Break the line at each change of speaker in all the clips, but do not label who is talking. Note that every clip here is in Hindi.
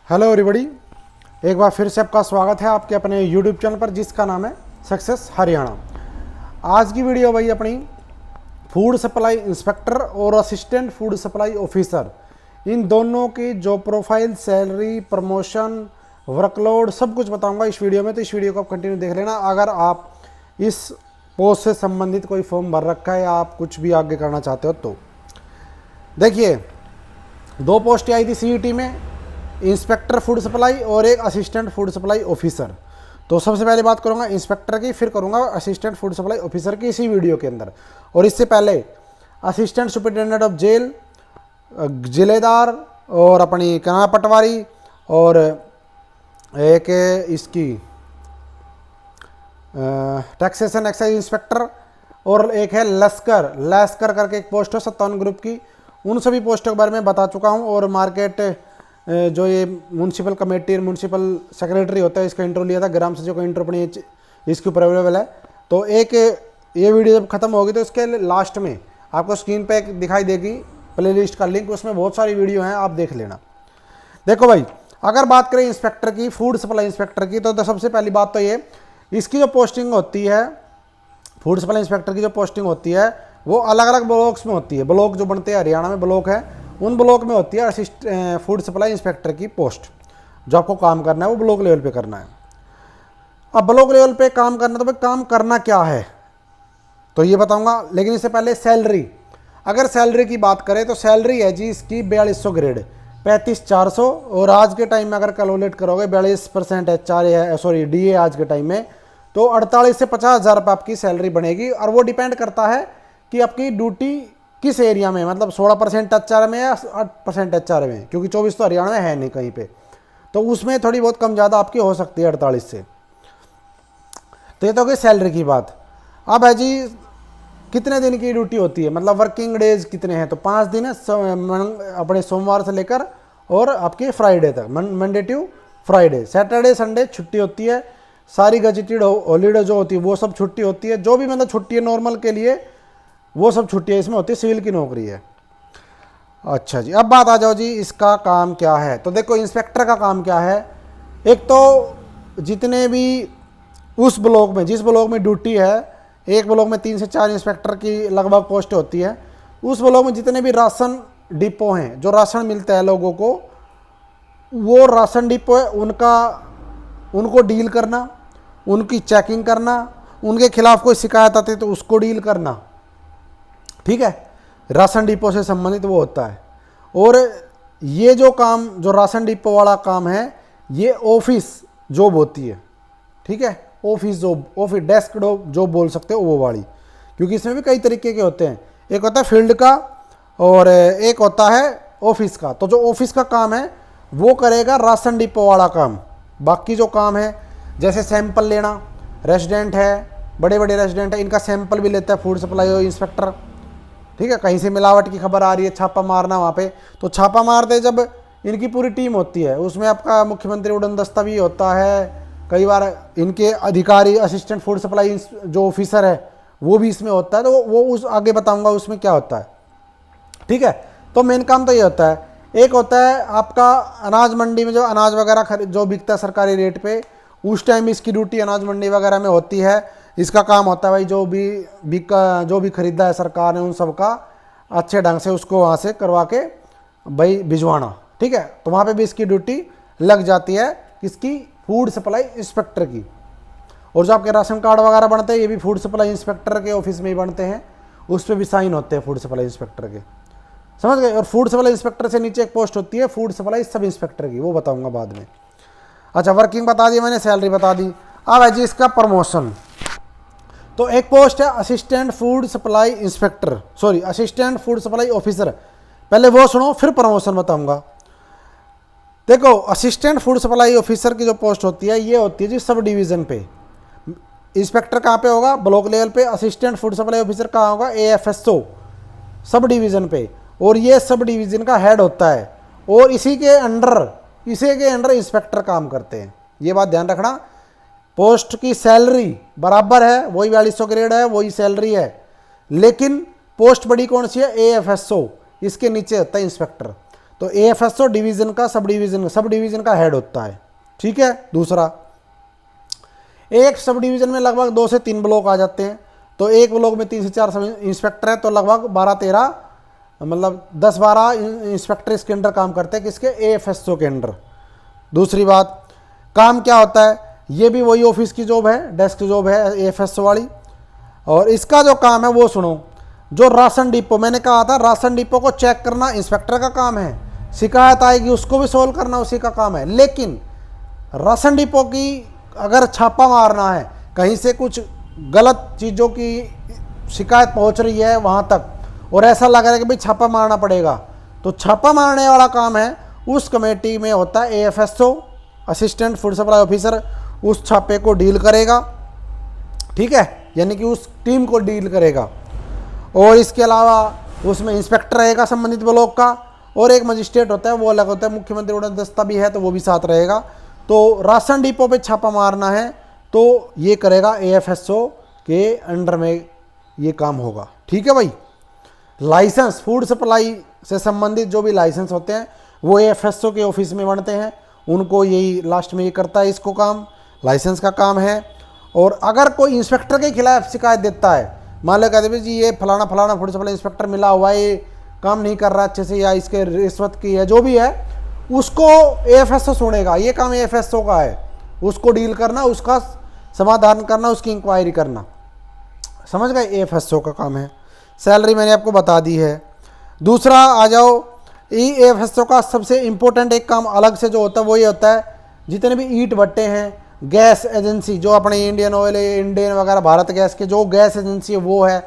हेलो एवरीबॉडी, एक बार फिर से आपका स्वागत है आपके अपने यूट्यूब चैनल पर जिसका नाम है सक्सेस हरियाणा। आज की वीडियो भाई अपनी फूड सप्लाई इंस्पेक्टर और असिस्टेंट फूड सप्लाई ऑफिसर, इन दोनों की job profile, salary, promotion, workload सब कुछ बताऊंगा इस वीडियो में। तो इस वीडियो को आप कंटिन्यू देख लेना। अगर आप इस पोस्ट से संबंधित कोई फॉर्म भर रखा है या आप कुछ भी आगे करना चाहते हो तो देखिए, दो पोस्टें आई थी सीईटी में, इंस्पेक्टर फूड सप्लाई और एक असिस्टेंट फूड सप्लाई ऑफिसर। तो सबसे पहले बात करूंगा इंस्पेक्टर की, फिर करूंगा असिस्टेंट फूड सप्लाई ऑफिसर की इसी वीडियो के अंदर। और इससे पहले असिस्टेंट सुपरिटेंडेंट ऑफ जेल, जिलेदार और अपनी कना पटवारी और एक इसकी टैक्सेशन एक्साइज इंस्पेक्टर और एक है लश्कर करके एक पोस्ट है 57 ग्रुप की। उन सभी पोस्टों के बारे में बता चुका हूं। और मार्केट जो ये म्यूनसिपल कमेटी, म्यूनसिपल सेक्रेटरी होता है, इसका इंट्रो लिया था, ग्राम सचिव का इंट्रो अपनी इसके ऊपर अवेलेबल है। तो एक ये वीडियो जब खत्म होगी तो इसके लास्ट में आपको स्क्रीन पे एक दिखाई देगी प्लेलिस्ट का लिंक, उसमें बहुत सारी वीडियो हैं, आप देख लेना। देखो भाई, अगर बात करें इंस्पेक्टर की, फूड सप्लाई इंस्पेक्टर की, तो सबसे पहली बात तो ये, इसकी जो पोस्टिंग होती है, फूड सप्लाई इंस्पेक्टर की जो पोस्टिंग होती है वो अलग अलग ब्लॉक्स में होती है। ब्लॉक जो बनते हैं, हरियाणा में ब्लॉक है, उन ब्लॉक में होती है फूड सप्लाई इंस्पेक्टर की पोस्ट। जो आपको काम करना है वो ब्लॉक लेवल पे करना है। अब ब्लॉक लेवल पे काम करना, तो भाई काम करना क्या है तो ये बताऊंगा। लेकिन इससे पहले सैलरी, अगर सैलरी की बात करें तो सैलरी है जी इसकी 4200 ग्रेड 35,400। और आज के टाइम में अगर कैलकुलेट करोगे 42% HR है, सॉरी DA आज के टाइम में, तो 48 से 50,000 रुपये आपकी सैलरी बनेगी। और वो डिपेंड करता है कि आपकी ड्यूटी किस एरिया में, मतलब 16% HR में या 8% HR में, क्योंकि 24 तो हरियाणा में है नहीं कहीं पे, तो उसमें थोड़ी बहुत कम ज़्यादा आपकी हो सकती है 48 से। तो ये तो गई सैलरी की बात। अब है जी कितने दिन की ड्यूटी होती है, मतलब वर्किंग डेज कितने हैं, तो 5 दिन है, अपने सोमवार से लेकर और आपके फ्राइडे तक, Monday to Friday. Saturday Sunday छुट्टी होती है, सारी गजेटेड हॉलीडे जो होती है वो सब छुट्टी होती है। जो भी मतलब छुट्टी है नॉर्मल के लिए वो सब छुट्टियाँ इसमें होती है, सिविल की नौकरी है। अच्छा जी, अब बात आ जाओ जी इसका काम क्या है। तो देखो इंस्पेक्टर का काम क्या है। एक तो जितने भी उस ब्लॉक में, जिस ब्लॉक में ड्यूटी है, एक ब्लॉक में 3 से 4 इंस्पेक्टर की लगभग पोस्ट होती है। उस ब्लॉक में जितने भी राशन डिपो हैं, जो राशन मिलता है लोगों को, वो राशन डिपो है उनको डील करना, उनकी चेकिंग करना, उनके खिलाफ कोई शिकायत आती है तो उसको डील करना, ठीक है, राशन डिपो से संबंधित वो होता है। और ये जो काम, जो राशन डिपो वाला काम है, ये ऑफिस जॉब होती है, ठीक है, office job, office desk job बोल सकते हो वो वाली, क्योंकि इसमें भी कई तरीके के होते हैं। एक होता है फील्ड का और एक होता है ऑफिस का। तो जो ऑफिस का काम है वो करेगा राशन डिपो वाला काम। बाकी जो काम है जैसे सैंपल लेना, रेजिडेंट है, बड़े बड़े रेजिडेंट है, इनका सैंपल भी लेता है फूड सप्लाई इंस्पेक्टर, ठीक है। कहीं से मिलावट की खबर आ रही है, छापा मारना वहाँ पे, तो छापा मारते जब इनकी पूरी टीम होती है, उसमें आपका मुख्यमंत्री उड़न दस्ता भी होता है, कई बार इनके अधिकारी, असिस्टेंट फूड सप्लाई जो ऑफिसर है वो भी इसमें होता है। तो वो उस आगे बताऊंगा उसमें क्या होता है, ठीक है। तो मेन काम तो ये होता है। एक होता है आपका अनाज मंडी में जो अनाज वगैरह जो बिकता है सरकारी रेट पे, उस टाइम इसकी ड्यूटी अनाज मंडी वगैरह में होती है। इसका काम होता है भाई जो भी खरीदा है सरकार ने उन सब का अच्छे ढंग से उसको वहाँ से करवा के भाई भिजवाना, ठीक है। तो वहाँ पे भी इसकी ड्यूटी लग जाती है, किसकी, फूड सप्लाई इंस्पेक्टर की। और जो आपके राशन कार्ड वगैरह बनते हैं ये भी फूड सप्लाई इंस्पेक्टर के ऑफिस में ही बनते हैं, उस पर भी साइन होते हैं फूड सप्लाई इंस्पेक्टर के, समझ गए। और फूड सप्लाई इंस्पेक्टर से नीचे एक पोस्ट होती है फूड सप्लाई सब इंस्पेक्टर की, वो बताऊँगा बाद में। अच्छा, वर्किंग बता दी मैंने, सैलरी बता दी। अब है जी इसका प्रमोशन। तो एक पोस्ट है assistant food supply inspector, sorry assistant food supply officer. पहले वो सुनो फिर प्रमोशन बताऊंगा। देखो असिस्टेंट फूड सप्लाई ऑफिसर की जो पोस्ट होती है ये होती है जी सब डिवीज़न पे। इंस्पेक्टर कहाँ पे होगा, ब्लॉक लेवल पे। असिस्टेंट फूड सप्लाई ऑफिसर कहाँ होगा, AFSO सब डिवीज़न पे। और ये सब डिवीज़न का हेड होता है और इसी के अंडर इंस्पेक्टर काम करते हैं। ये बात ध्यान रखना। पोस्ट की सैलरी बराबर है, वही 4200 ग्रेड है, वही सैलरी है, लेकिन पोस्ट बड़ी कौन सी है, AFSO, इसके नीचे होता है इंस्पेक्टर। तो एएफएसओ डिवीजन का सब डिवीजन का हेड होता है। ठीक है। दूसरा, एक सब डिवीजन में लगभग 2 से 3 ब्लॉक आ जाते हैं, तो एक ब्लॉक में 3 से 4 सब इंस्पेक्टर है, तो लगभग 12-13 मतलब 10-12 इंस्पेक्टर इसके अंडर काम करते हैं, किसके, एएफएसओ के अंडर। दूसरी बात, काम क्या होता है, ये भी वही ऑफिस की जॉब है, डेस्क जॉब है एएफएसओ वाली। और इसका जो काम है वो सुनो, जो राशन डिपो, मैंने कहा था राशन डिपो को चेक करना इंस्पेक्टर का काम है, शिकायत आएगी उसको भी सोल्व करना उसी का काम है। लेकिन राशन डिपो की अगर छापा मारना है, कहीं से कुछ गलत चीज़ों की शिकायत पहुंच रही है वहां तक, और ऐसा लग रहा है कि भाई छापा मारना पड़ेगा, तो छापा मारने वाला काम है उस कमेटी में होता है एएफएसओ, असिस्टेंट फूड सप्लाई ऑफिसर, उस छापे को डील करेगा। ठीक है, यानी कि उस टीम को डील करेगा। और इसके अलावा उसमें इंस्पेक्टर रहेगा संबंधित ब्लॉक का, और एक मजिस्ट्रेट होता है वो अलग होता है, मुख्यमंत्री उड़न दस्ता भी है तो वो भी साथ रहेगा। तो राशन डिपो पे छापा मारना है तो ये करेगा एएफएसओ के अंडर में ये काम होगा। ठीक है भाई। लाइसेंस, फूड सप्लाई से संबंधित जो भी लाइसेंस होते हैं वो एएफएसओ के ऑफिस में बनते हैं, उनको यही लास्ट में ये करता है, इसको काम लाइसेंस का काम है। और अगर कोई इंस्पेक्टर के खिलाफ शिकायत देता है, मान लो कहते जी ये फलाना फलाना फूड सप्लाई इंस्पेक्टर मिला हुआ है, ये काम नहीं कर रहा अच्छे से, या इसके रिश्वत की है, जो भी है, उसको एएफएसओ सुनेगा। ये काम एएफएसओ का है, उसको डील करना, उसका समाधान करना, उसकी इंक्वायरी करना। समझ गए, एएफएसओ का काम है। सैलरी मैंने आपको बता दी है। दूसरा आ जाओ, एएफएसओ का सबसे इंपॉर्टेंट एक काम अलग से जो होता है वो ये होता है, जितने भी ईंट भट्टे हैं, गैस एजेंसी जो अपने इंडियन ऑयल, इंडियन वगैरह, भारत गैस के जो गैस एजेंसी है वो है,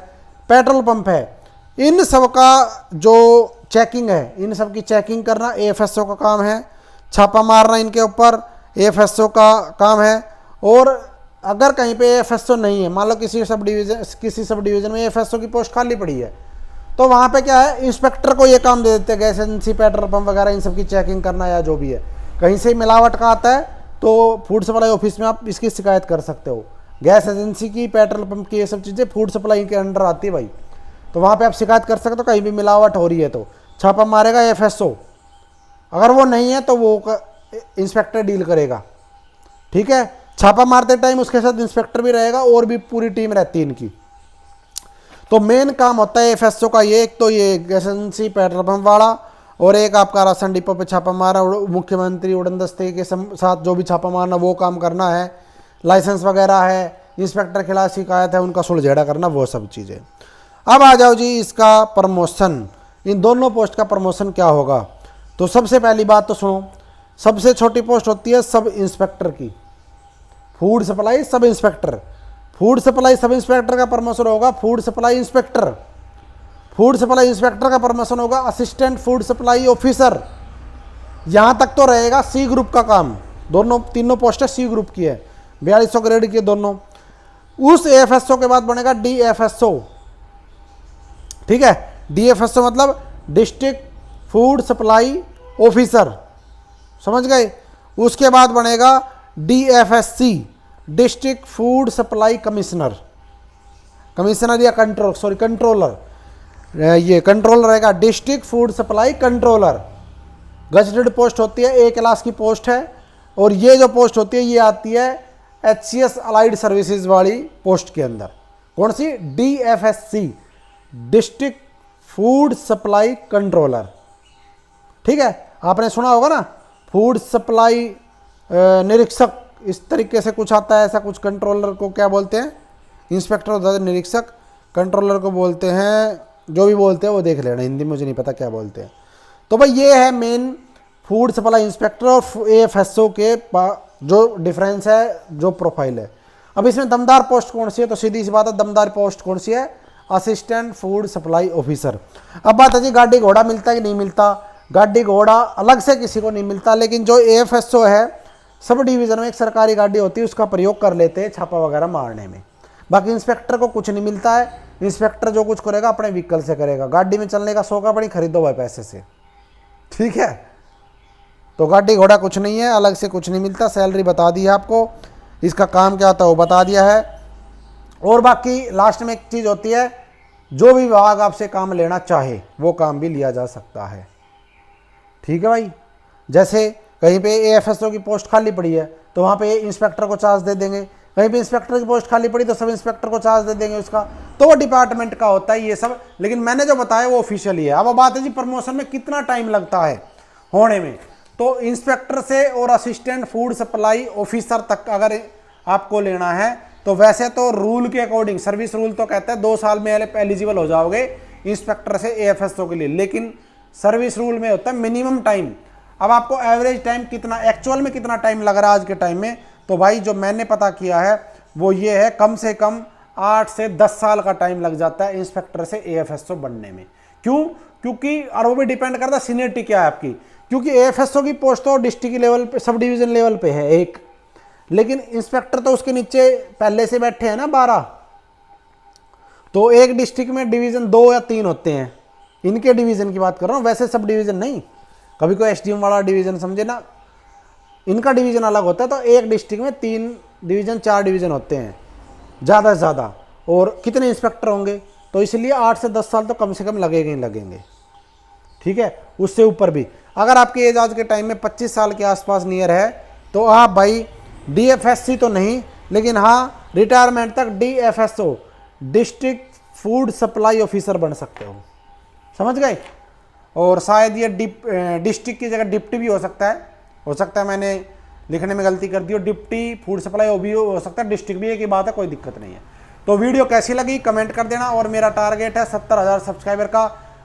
पेट्रोल पंप है, इन सब का जो चेकिंग है, इन सब की चेकिंग करना एएफएसओ का काम है। छापा मारना इनके ऊपर एएफएसओ का काम है। और अगर कहीं पे एएफएसओ नहीं है, मान लो किसी सब डिवीजन में एएफएसओ की पोस्ट खाली पड़ी है, तो वहाँ पे क्या है, इंस्पेक्टर को ये काम दे देते हैं, गैस एजेंसी, पेट्रोल पंप वगैरह इन सब की चेकिंग करना, या जो भी है। कहीं से मिलावट का आता है तो फूड सप्लाई ऑफिस में आप इसकी शिकायत कर सकते हो। गैस एजेंसी की, पेट्रोल पंप की, ये सब चीज़ें फूड सप्लाई के अंडर आती है भाई, तो वहाँ पे आप शिकायत कर सकते हो। कहीं भी मिलावट हो रही है तो छापा मारेगा एएफएसओ, अगर वो नहीं है तो वो इंस्पेक्टर डील करेगा। ठीक है। छापा मारते टाइम उसके साथ इंस्पेक्टर भी रहेगा और भी पूरी टीम रहती है इनकी। तो मेन काम होता है एएफएसओ का ये, एक तो ये गैस एजेंसी, पेट्रोल पंप वाला, और एक आपका राशन डिपो पे छापा मारना, मुख्यमंत्री उड़न दस्ते के साथ जो भी छापा मारना वो काम करना है। लाइसेंस वगैरह है, इंस्पेक्टर के खिलाफ शिकायत है, उनका सुलझेड़ा करना, वो सब चीज़ें। अब आ जाओ जी इसका प्रमोशन, इन दोनों पोस्ट का प्रमोशन क्या होगा। तो सबसे पहली बात तो सुनो, सबसे छोटी पोस्ट होती है सब इंस्पेक्टर की, food supply sub inspector. Food supply sub inspector का प्रमोशन होगा food supply inspector. Food supply inspector का प्रमोशन होगा असिस्टेंट फूड सप्लाई ऑफिसर। यहां तक तो रहेगा सी ग्रुप का काम, दोनों तीनों पोस्टें सी ग्रुप की है, 4200 ग्रेड की दोनों। उस एएफएसओ के बाद बनेगा डीएफएसओ। ठीक है, डीएफएसओ मतलब डिस्ट्रिक्ट फूड सप्लाई ऑफिसर, समझ गए। उसके बाद बनेगा DFSC, district food supply commissioner, commissioner या कंट्रोलर, ये कंट्रोलर रहेगा, district food supply controller. Gazetted post होती है, A क्लास की पोस्ट है। और ये जो पोस्ट होती है ये आती है HCS अलाइड सर्विसेज वाली पोस्ट के अंदर। कौन सी, DFSC, district food supply controller. ठीक है, आपने सुना होगा ना, फूड सप्लाई निरीक्षक, इस तरीके से कुछ आता है ऐसा कुछ। कंट्रोलर को क्या बोलते हैं, इंस्पेक्टर होता है निरीक्षक, कंट्रोलर को बोलते हैं, जो भी बोलते हैं वो देख लेना, हिंदी मुझे नहीं पता क्या बोलते हैं। तो भाई ये है मेन फूड सप्लाई इंस्पेक्टर और एएफएसओ के जो डिफरेंस है, जो प्रोफाइल है। अब इसमें दमदार पोस्ट कौन सी है, तो सीधी सी बात है, दमदार पोस्ट कौन सी है, असिस्टेंट फूड सप्लाई ऑफिसर। अब बात है जी गाड़ी घोड़ा मिलता है कि नहीं मिलता। गाड़ी घोड़ा अलग से किसी को नहीं मिलता, लेकिन जो एएफएसओ है सब डिवीज़न में एक सरकारी गाड़ी होती है, उसका प्रयोग कर लेते हैं छापा वगैरह मारने में। बाकी इंस्पेक्टर को कुछ नहीं मिलता है, इंस्पेक्टर जो कुछ करेगा अपने व्हीकल से करेगा। गाड़ी में चलने का शौक अपनी खरीदो भाई पैसे से, ठीक है। तो गाड़ी घोड़ा कुछ नहीं है, अलग से कुछ नहीं मिलता। सैलरी बता दी है आपको, इसका काम क्या होता है वो बता दिया है। और बाकी लास्ट में एक चीज़ होती है, जो भी विभाग आपसे काम लेना चाहे वो काम भी लिया जा सकता है, ठीक है भाई। जैसे कहीं पे एएफएसओ की पोस्ट खाली पड़ी है तो वहाँ पे इंस्पेक्टर को चार्ज दे देंगे, कहीं पे इंस्पेक्टर की पोस्ट खाली पड़ी तो सब इंस्पेक्टर को चार्ज दे देंगे उसका, तो वो डिपार्टमेंट का होता है ये सब। लेकिन मैंने जो बताया वो ऑफिशियल ही है। अब बात है जी प्रमोशन में कितना टाइम लगता है होने में, तो इंस्पेक्टर से और असिस्टेंट फूड सप्लाई ऑफिसर तक अगर आपको लेना है तो वैसे तो रूल के अकॉर्डिंग, सर्विस रूल तो कहता है 2 साल में एलिजिबल हो जाओगे इंस्पेक्टर से एएफएसओ के लिए, लेकिन सर्विस रूल में होता है मिनिमम टाइम। अब आपको एवरेज टाइम कितना, एक्चुअल में कितना टाइम लग रहा है आज के टाइम में, तो भाई जो मैंने पता किया है वो ये है, कम से कम 8 से 10 साल का टाइम लग जाता है इंस्पेक्टर से एएफएसओ बनने में। क्यों? क्योंकि और वो भी डिपेंड करता है सीनियरिटी क्या है आपकी, क्योंकि एएफएसओ की पोस्ट तो डिस्ट्रिक्ट लेवल पे, सब डिवीजन लेवल पे है एक, लेकिन इंस्पेक्टर तो उसके नीचे पहले से बैठे हैं ना 12, तो एक डिस्ट्रिक्ट में डिवीजन 2 या 3 होते हैं, इनके डिवीजन की बात कर रहा हूँ, वैसे सब डिवीजन नहीं। कभी कोई एसडीएम वाला डिवीजन समझे ना, इनका डिवीजन अलग होता है। तो एक डिस्ट्रिक्ट में 3 डिवीजन 4 डिवीजन होते हैं ज़्यादा से ज़्यादा, और कितने इंस्पेक्टर होंगे, तो इसलिए 8 से 10 साल तो कम से कम लगेंगे ही लगेंगे। ठीक है, उससे ऊपर भी अगर आपकी एज आज के टाइम में 25 साल के आसपास नियर है तो आप भाई डीएफएससी तो नहीं, लेकिन हाँ रिटायरमेंट तक डीएफएसओ, डिस्ट्रिक्ट फूड सप्लाई ऑफिसर बन सकते हो, समझ गए। और शायद ये डिस्ट्रिक्ट की जगह डिप्टी भी हो सकता है मैंने लिखने में गलती कर दी हो, डिप्टी फूड सप्लाई वो भी हो सकता है, डिस्ट्रिक्ट भी एक ही बात है, कोई दिक्कत नहीं है। तो वीडियो कैसी लगी कमेंट कर देना, और मेरा टारगेट है 70,000 सब्सक्राइबर का,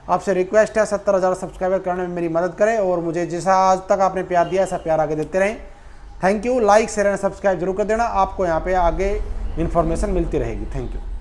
आपसे रिक्वेस्ट है 70,000 सब्सक्राइबर करने में मेरी मदद करें, और मुझे जैसा आज तक आपने प्यार दिया ऐसा प्यार आगे देते रहें। Thank you. Like share and subscribe जरूर कर देना, आपको यहाँ पे आगे इन्फॉर्मेशन मिलती रहेगी। Thank you.